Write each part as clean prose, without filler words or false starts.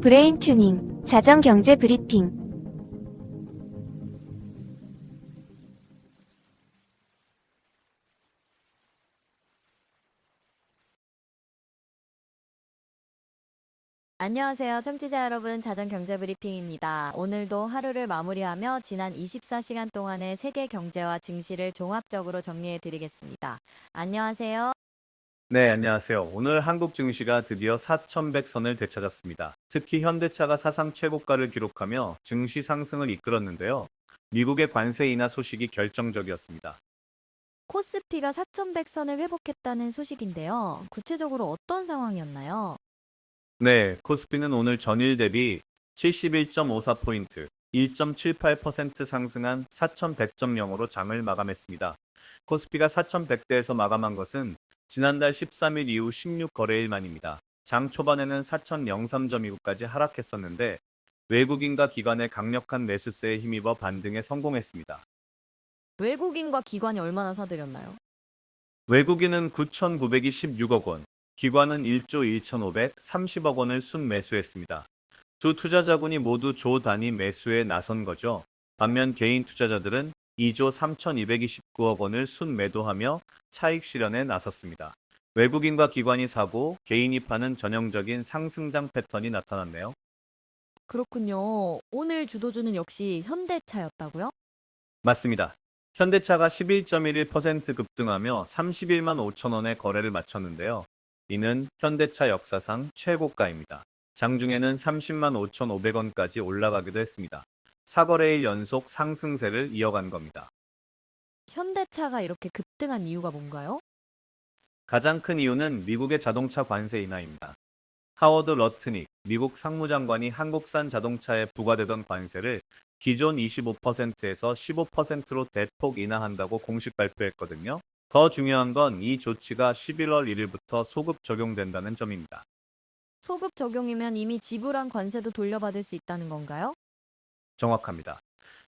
브레인 튜닝, 자정 경제 브리핑. 안녕하세요. 청취자 여러분. 자전경제 브리핑입니다. 오늘도 하루를 마무리하며 지난 24시간 동안의 세계 경제와 증시를 종합적으로 정리해 드리겠습니다. 안녕하세요. 네, 안녕하세요. 오늘 한국 증시가 드디어 4,100선을 되찾았습니다. 특히 현대차가 사상 최고가를 기록하며 증시 상승을 이끌었는데요. 미국의 관세 인하 소식이 결정적이었습니다. 코스피가 4,100선을 회복했다는 소식인데요. 구체적으로 어떤 상황이었나요? 네, 코스피는 오늘 전일 대비 71.54포인트, 1.78% 상승한 4,100.0으로 장을 마감했습니다. 코스피가 4,100대에서 마감한 것은 지난달 13일 이후 16거래일 만입니다. 장 초반에는 4,003.29까지 하락했었는데 외국인과 기관의 강력한 매수세에 힘입어 반등에 성공했습니다. 외국인과 기관이 얼마나 사들였나요? 외국인은 9,926억 원, 기관은 1조 1,530억 원을 순매수했습니다. 두 투자자군이 모두 조 단위 매수에 나선 거죠. 반면 개인 투자자들은 2조 3,229억 원을 순매도하며 차익 실현에 나섰습니다. 외국인과 기관이 사고 개인이 파는 전형적인 상승장 패턴이 나타났네요. 그렇군요. 오늘 주도주는 역시 현대차였다고요? 맞습니다. 현대차가 11.11% 급등하며 31만 5천 원의 거래를 마쳤는데요. 이는 현대차 역사상 최고가입니다. 장중에는 30만 5,500원까지 올라가기도 했습니다. 4거래일 연속 상승세를 이어간 겁니다. 현대차가 이렇게 급등한 이유가 뭔가요? 가장 큰 이유는 미국의 자동차 관세 인하입니다. 하워드 러트닉 미국 상무장관이 한국산 자동차에 부과되던 관세를 기존 25%에서 15%로 대폭 인하한다고 공식 발표했거든요. 더 중요한 건 이 조치가 11월 1일부터 소급 적용된다는 점입니다. 소급 적용이면 이미 지불한 관세도 돌려받을 수 있다는 건가요? 정확합니다.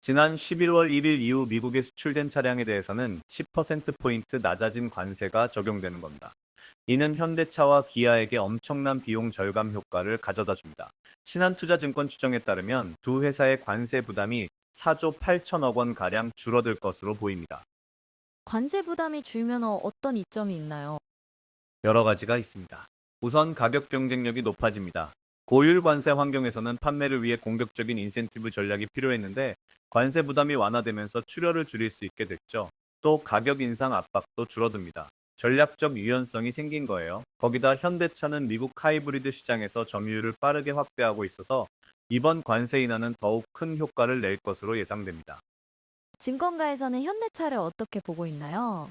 지난 11월 1일 이후 미국에 수출된 차량에 대해서는 10%포인트 낮아진 관세가 적용되는 겁니다. 이는 현대차와 기아에게 엄청난 비용 절감 효과를 가져다 줍니다. 신한투자증권 추정에 따르면 두 회사의 관세 부담이 4조 8천억 원 가량 줄어들 것으로 보입니다. 관세 부담이 줄면 어떤 이점이 있나요? 여러 가지가 있습니다. 우선 가격 경쟁력이 높아집니다. 고율 관세 환경에서는 판매를 위해 공격적인 인센티브 전략이 필요했는데 관세 부담이 완화되면서 출혈을 줄일 수 있게 됐죠. 또 가격 인상 압박도 줄어듭니다. 전략적 유연성이 생긴 거예요. 거기다 현대차는 미국 하이브리드 시장에서 점유율을 빠르게 확대하고 있어서 이번 관세 인하는 더욱 큰 효과를 낼 것으로 예상됩니다. 증권가에서는 현대차를 어떻게 보고 있나요?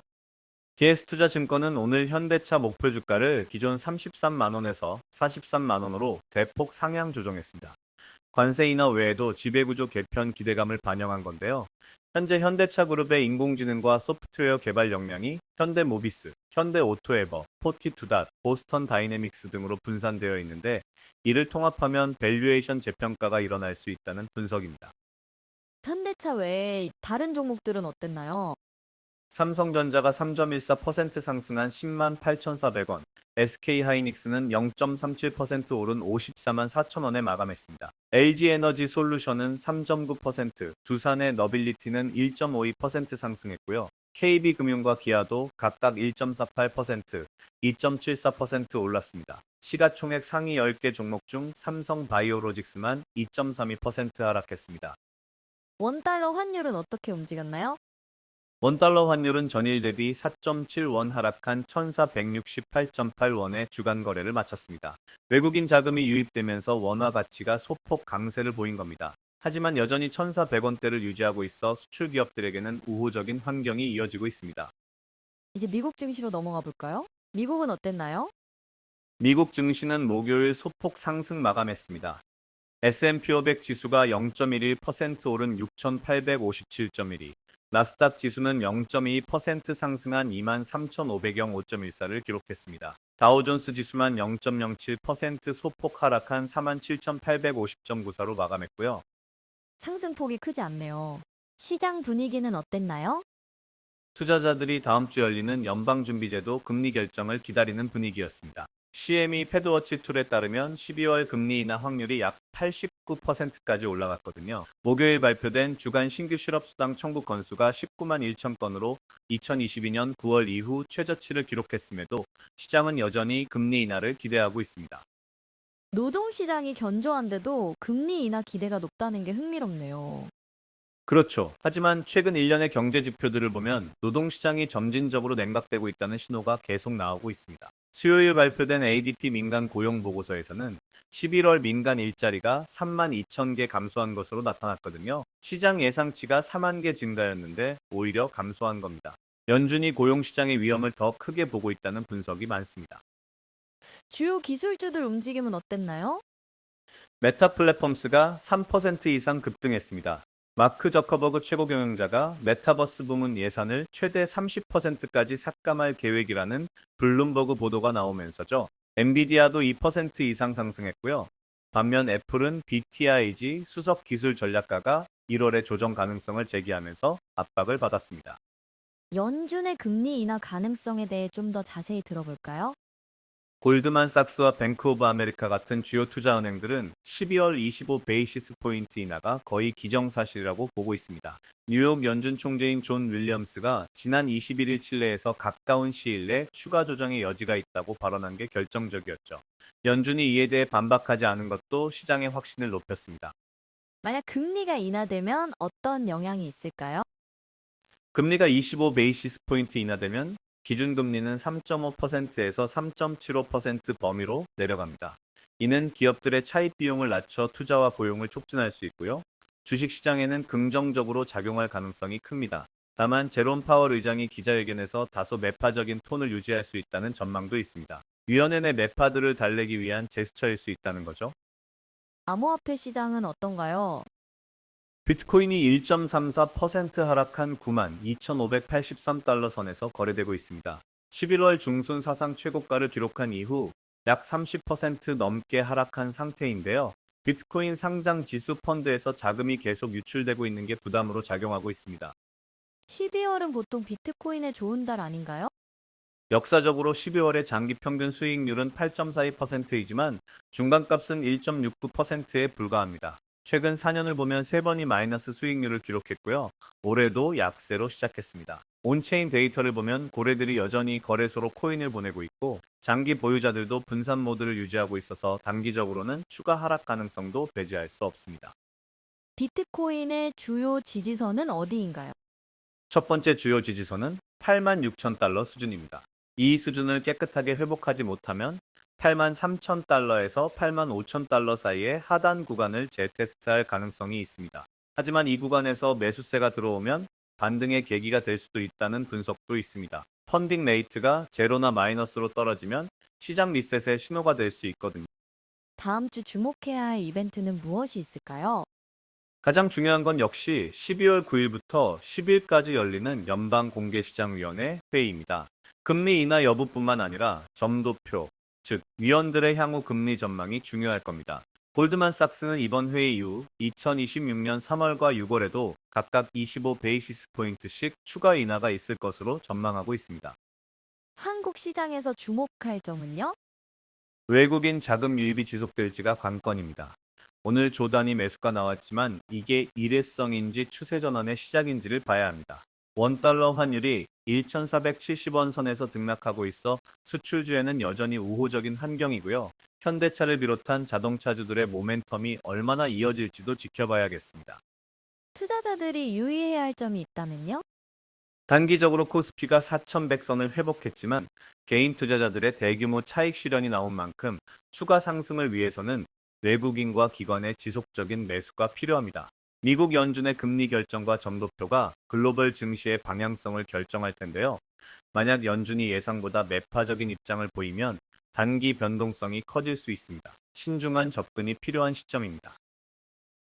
DS투자증권은 오늘 현대차 목표 주가를 기존 33만 원에서 43만 원으로 대폭 상향 조정했습니다. 관세 인하 외에도 지배구조 개편 기대감을 반영한 건데요. 현재 현대차 그룹의 인공지능과 소프트웨어 개발 역량이 현대모비스, 현대오토에버, 포티투닷, 보스턴 다이내믹스 등으로 분산되어 있는데 이를 통합하면 밸류에이션 재평가가 일어날 수 있다는 분석입니다. 현대차 외에 다른 종목들은 어땠나요? 삼성전자가 3.14% 상승한 10만 8,400원, SK하이닉스는 0.37% 오른 54만 4천 원에 마감했습니다. LG에너지 솔루션은 3.9%, 두산의 너빌리티는 1.52% 상승했고요. KB금융과 기아도 각각 1.48%, 2.74% 올랐습니다. 시가총액 상위 10개 종목 중 삼성바이오로직스만 2.32% 하락했습니다. 원달러 환율은 어떻게 움직였나요? 원달러 환율은 전일 대비 4.7원 하락한 1,468.8원의 주간 거래를 마쳤습니다. 외국인 자금이 유입되면서 원화 가치가 소폭 강세를 보인 겁니다. 하지만 여전히 1,400원대를 유지하고 있어 수출 기업들에게는 우호적인 환경이 이어지고 있습니다. 이제 미국 증시로 넘어가 볼까요? 미국은 어땠나요? 미국 증시는 목요일 소폭 상승 마감했습니다. S&P 500 지수가 0.11% 오른 6,857.12, 나스닥 지수는 0.2% 상승한 23,505.14를 기록했습니다. 다우존스 지수만 0.07% 소폭 하락한 47,850.94로 마감했고요. 상승폭이 크지 않네요. 시장 분위기는 어땠나요? 투자자들이 다음 주 열리는 연방준비제도 금리 결정을 기다리는 분위기였습니다. CME 패드워치 툴에 따르면 12월 금리 인하 확률이 약 89%까지 올라갔거든요. 목요일 발표된 주간 신규 실업수당 청구 건수가 19만 1천 건으로 2022년 9월 이후 최저치를 기록했음에도 시장은 여전히 금리 인하를 기대하고 있습니다. 노동시장이 견조한데도 금리 인하 기대가 높다는 게 흥미롭네요. 그렇죠. 하지만 최근 1년의 경제 지표들을 보면 노동시장이 점진적으로 냉각되고 있다는 신호가 계속 나오고 있습니다. 수요일 발표된 ADP 민간 고용 보고서에서는 11월 민간 일자리가 3만 2천 개 감소한 것으로 나타났거든요. 시장 예상치가 4만 개 증가였는데 오히려 감소한 겁니다. 연준이 고용시장의 위험을 더 크게 보고 있다는 분석이 많습니다. 주요 기술주들 움직임은 어땠나요? 메타 플랫폼스가 3% 이상 급등했습니다. 마크 저커버그 최고 경영자가 메타버스 부문 예산을 최대 30%까지 삭감할 계획이라는 블룸버그 보도가 나오면서죠. 엔비디아도 2% 이상 상승했고요. 반면 애플은 BTIG 수석 기술 전략가가 1월에 조정 가능성을 제기하면서 압박을 받았습니다. 연준의 금리 인하 가능성에 대해 좀 더 자세히 들어볼까요? 골드만삭스와 뱅크 오브 아메리카 같은 주요 투자은행들은 12월 25 베이시스 포인트 인하가 거의 기정사실이라고 보고 있습니다. 뉴욕 연준 총재인 존 윌리엄스가 지난 21일 칠레에서 가까운 시일 내 추가 조정의 여지가 있다고 발언한 게 결정적이었죠. 연준이 이에 대해 반박하지 않은 것도 시장의 확신을 높였습니다. 만약 금리가 인하되면 어떤 영향이 있을까요? 금리가 25 베이시스 포인트 인하되면 기준금리는 3.5%에서 3.75% 범위로 내려갑니다. 이는 기업들의 차입 비용을 낮춰 투자와 고용을 촉진할 수 있고요. 주식시장에는 긍정적으로 작용할 가능성이 큽니다. 다만 제롬 파월 의장이 기자회견에서 다소 매파적인 톤을 유지할 수 있다는 전망도 있습니다. 위원회 내 매파들을 달래기 위한 제스처일 수 있다는 거죠. 암호화폐 시장은 어떤가요? 비트코인이 1.34% 하락한 9만 2,583달러 선에서 거래되고 있습니다. 11월 중순 사상 최고가를 기록한 이후 약 30% 넘게 하락한 상태인데요. 비트코인 상장 지수 펀드에서 자금이 계속 유출되고 있는 게 부담으로 작용하고 있습니다. 12월은 보통 비트코인에 좋은 달 아닌가요? 역사적으로 12월의 장기 평균 수익률은 8.42%이지만 중간값은 1.69%에 불과합니다. 최근 4년을 보면 3번이 마이너스 수익률을 기록했고요. 올해도 약세로 시작했습니다. 온체인 데이터를 보면 고래들이 여전히 거래소로 코인을 보내고 있고 장기 보유자들도 분산 모드를 유지하고 있어서 단기적으로는 추가 하락 가능성도 배제할 수 없습니다. 비트코인의 주요 지지선은 어디인가요? 첫 번째 주요 지지선은 8만 6천 달러 수준입니다. 이 수준을 깨끗하게 회복하지 못하면 8만 3천 달러에서 8만 5천 달러 사이의 하단 구간을 재테스트할 가능성이 있습니다. 하지만 이 구간에서 매수세가 들어오면 반등의 계기가 될 수도 있다는 분석도 있습니다. 펀딩 레이트가 제로나 마이너스로 떨어지면 시장 리셋의 신호가 될 수 있거든요. 다음 주 주목해야 할 이벤트는 무엇이 있을까요? 가장 중요한 건 역시 12월 9일부터 10일까지 열리는 연방공개시장위원회 회의입니다. 금리 인하 여부뿐만 아니라 점도표, 즉 위원들의 향후 금리 전망이 중요할 겁니다. 골드만삭스는 이번 회의 이후 2026년 3월과 6월에도 각각 25 베이시스 포인트씩 추가 인하가 있을 것으로 전망하고 있습니다. 한국 시장에서 주목할 점은요? 외국인 자금 유입이 지속될지가 관건입니다. 오늘 조단위 매수가 나왔지만 이게 일회성인지 추세 전환의 시작인지를 봐야 합니다. 원달러 환율이 1,470원 선에서 등락하고 있어 수출주에는 여전히 우호적인 환경이고요. 현대차를 비롯한 자동차주들의 모멘텀이 얼마나 이어질지도 지켜봐야겠습니다. 투자자들이 유의해야 할 점이 있다면요? 단기적으로 코스피가 4,100선을 회복했지만 개인 투자자들의 대규모 차익 실현이 나온 만큼 추가 상승을 위해서는 외국인과 기관의 지속적인 매수가 필요합니다. 미국 연준의 금리 결정과 점도표가 글로벌 증시의 방향성을 결정할 텐데요. 만약 연준이 예상보다 매파적인 입장을 보이면 단기 변동성이 커질 수 있습니다. 신중한 접근이 필요한 시점입니다.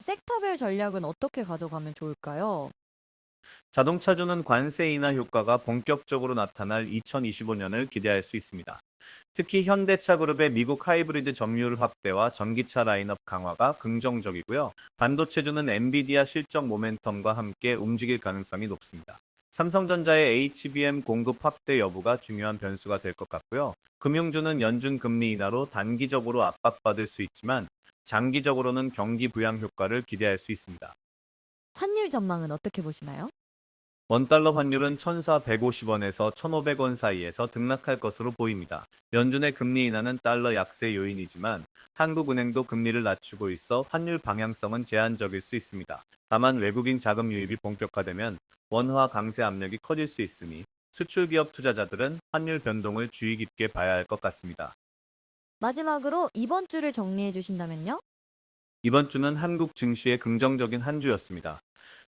섹터별 전략은 어떻게 가져가면 좋을까요? 자동차주는 관세 인하 효과가 본격적으로 나타날 2025년을 기대할 수 있습니다. 특히 현대차 그룹의 미국 하이브리드 점유율 확대와 전기차 라인업 강화가 긍정적이고요. 반도체주는 엔비디아 실적 모멘텀과 함께 움직일 가능성이 높습니다. 삼성전자의 HBM 공급 확대 여부가 중요한 변수가 될 것 같고요. 금융주는 연준 금리 인하로 단기적으로 압박받을 수 있지만 장기적으로는 경기 부양 효과를 기대할 수 있습니다. 환율 전망은 어떻게 보시나요? 원달러 환율은 1,450원에서 1,500원 사이에서 등락할 것으로 보입니다. 연준의 금리 인하는 달러 약세 요인이지만 한국은행도 금리를 낮추고 있어 환율 방향성은 제한적일 수 있습니다. 다만 외국인 자금 유입이 본격화되면 원화 강세 압력이 커질 수 있으니 수출 기업 투자자들은 환율 변동을 주의 깊게 봐야 할 것 같습니다. 마지막으로 이번 주를 정리해 주신다면요? 이번 주는 한국 증시의 긍정적인 한 주였습니다.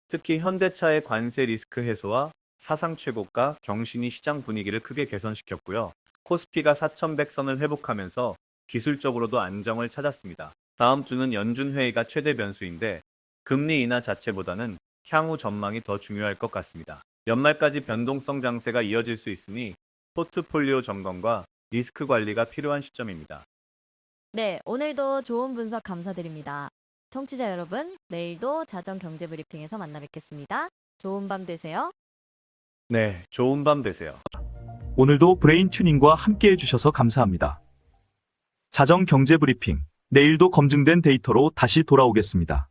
특히 현대차의 관세 리스크 해소와 사상 최고가 경신이 시장 분위기를 크게 개선시켰고요. 코스피가 4,100선을 회복하면서 기술적으로도 안정을 찾았습니다. 다음 주는 연준 회의가 최대 변수인데 금리 인하 자체보다는 향후 전망이 더 중요할 것 같습니다. 연말까지 변동성 장세가 이어질 수 있으니 포트폴리오 점검과 리스크 관리가 필요한 시점입니다. 네, 오늘도 좋은 분석 감사드립니다. 청취자 여러분, 내일도 자정 경제 브리핑에서 만나 뵙겠습니다. 좋은 밤 되세요. 네, 좋은 밤 되세요. 오늘도 브레인 튜닝과 함께 해주셔서 감사합니다. 자정 경제 브리핑. 내일도 검증된 데이터로 다시 돌아오겠습니다.